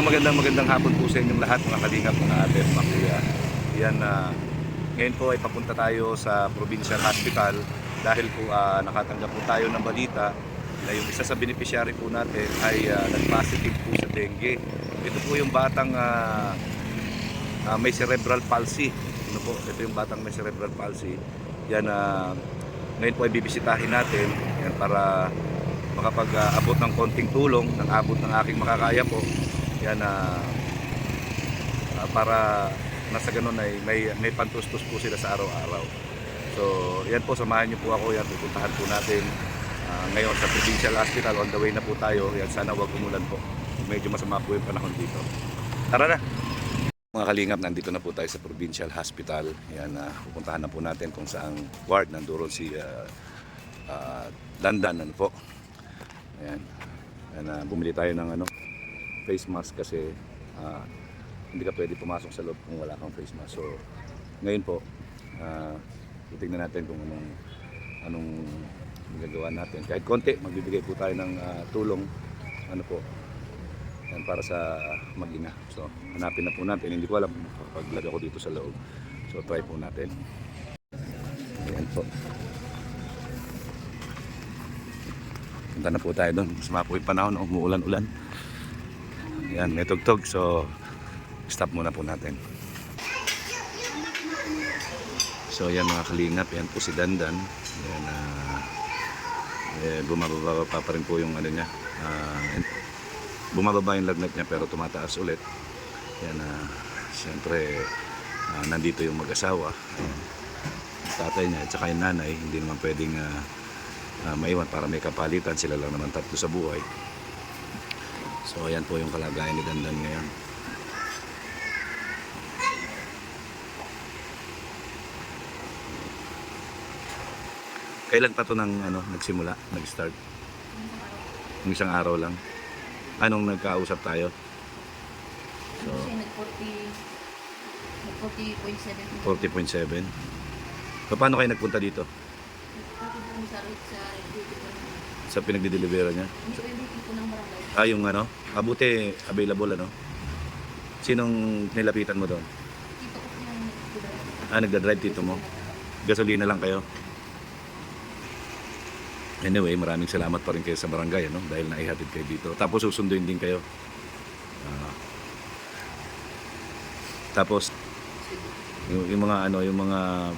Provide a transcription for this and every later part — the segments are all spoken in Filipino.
magandang hapon po sa inyong lahat mga kalingap, mga ate at mga kuya. Yan, ngayon po ay papunta tayo sa Provincial Hospital dahil po nakatanggap po tayo ng balita na yung isa sa beneficiary po natin ay nag-positive po sa dengue. Ito po yung batang may cerebral palsy. Ano po? Ito yung batang may cerebral palsy. Yan, ngayon po ay bibisitahin natin yan, para makapag-abot ng konting tulong, ng abot ng aking makakaya po. Yan, para nasa ganun ay may pantustos po sila sa araw-araw. So yan po, samahan niyo po ako. Yan, pupuntahan po natin ngayon sa Provincial Hospital. On the way na po tayo. Yan, sana wag umulan po, medyo masama po yung panahon dito. Tara na mga kalingap, nandito na po tayo sa Provincial Hospital. Yan, pupuntahan na po natin kung saang ward nandoon si Dandan, ano po. Ayan. Ayan, bumili tayo ng face mask kasi hindi ka pwede pumasok sa loob kung wala kang face mask. So ngayon po, titignan natin kung anong magagawa natin. Kahit konti, magbibigay po tayo ng tulong po, yan, para sa mag-ina. So hanapin na po natin. Hindi ko alam pag lagay ko dito sa loob. So try po natin. Ayan po. Punta na po tayo doon. Masama po yung panahon, umuulan-ulan. Yan, may tugtog. So stop muna po natin. So yan mga kalingap, yan po si Dandan. Yan, bumababa pa rin po yung niya. Bumababa yung lagnat niya pero tumataas ulit. Yan, siyempre nandito yung mag-asawa. Tatay niya at saka yung nanay, hindi naman pwedeng maiwan para may kapalitan. Sila lang naman tatlo sa buhay. So ayan po yung kalagayan ni Dandan ngayon. Kailan pa to nagsimula, nag-start? Ng isang araw lang. Anong nagkausap tayo? So, nag 40.7. So, paano kayo nagpunta dito? Sa pinagdi-deliver niya? Yung buti available Sinong nilapitan mo doon? Nagda-drive tito mo? Gasolina lang kayo? Anyway, maraming salamat pa rin kayo sa barangay dahil naihatid kayo dito. Tapos susunduin din kayo. Tapos yung mga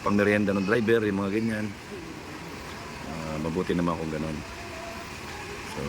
pangmerienda ng driver, yung mga ganyan. Mabuti naman kung gano'n. So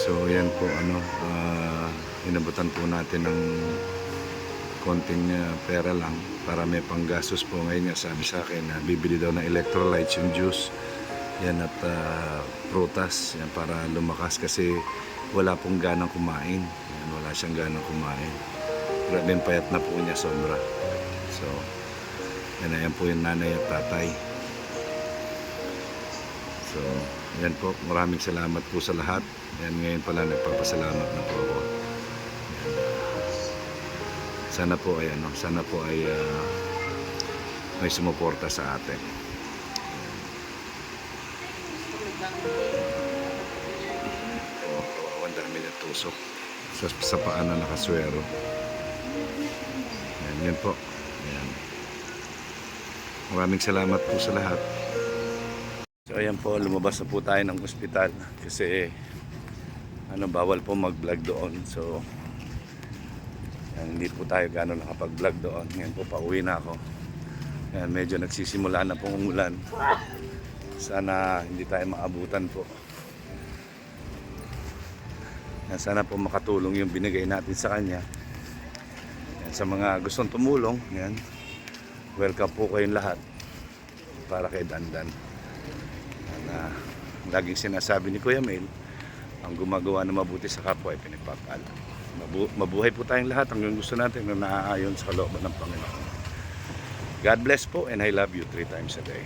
So yan po inabutan po natin ng konting pera lang para may panggastos po. Ngayon nga sabi sa akin na bibili daw ng electrolytes, yung juice yan at prutas yan para lumakas kasi wala pong ganang kumain. Yan, wala siyang ganang kumain. Grabe yung payat na po niya sobra. So yan po yung nanay at tatay. So yan po, maraming salamat po sa lahat. Yan, ngayon pala nagpapasalamat na po ako. Sana po ay may sumuporta sa atin. Kawawan dami ng tusok sa paa na nakaswero. Yan po. Yan. Maraming salamat po sa lahat. So ayan po, lumabas na po tayo ng ospital kasi bawal po mag-vlog doon. So yan, hindi po tayo gano'n nakapag-vlog doon. Ngayon po, pauwi na ako. Yan, medyo nagsisimula na pong umulan. Sana hindi tayo maabutan po. Yan, sana po makatulong yung binigay natin sa kanya. Yan, sa mga gustong tumulong, yan, welcome po kayong lahat para kay Dandan. Yan, laging sinasabi ni Kuya Mel, ang gumagawa na mabuti sa kapwa ay pinagpapala. Mabuhay po tayong lahat hanggang gusto natin na naaayon sa kalooban ng Panginoon. God bless po and I love you 3 times a day.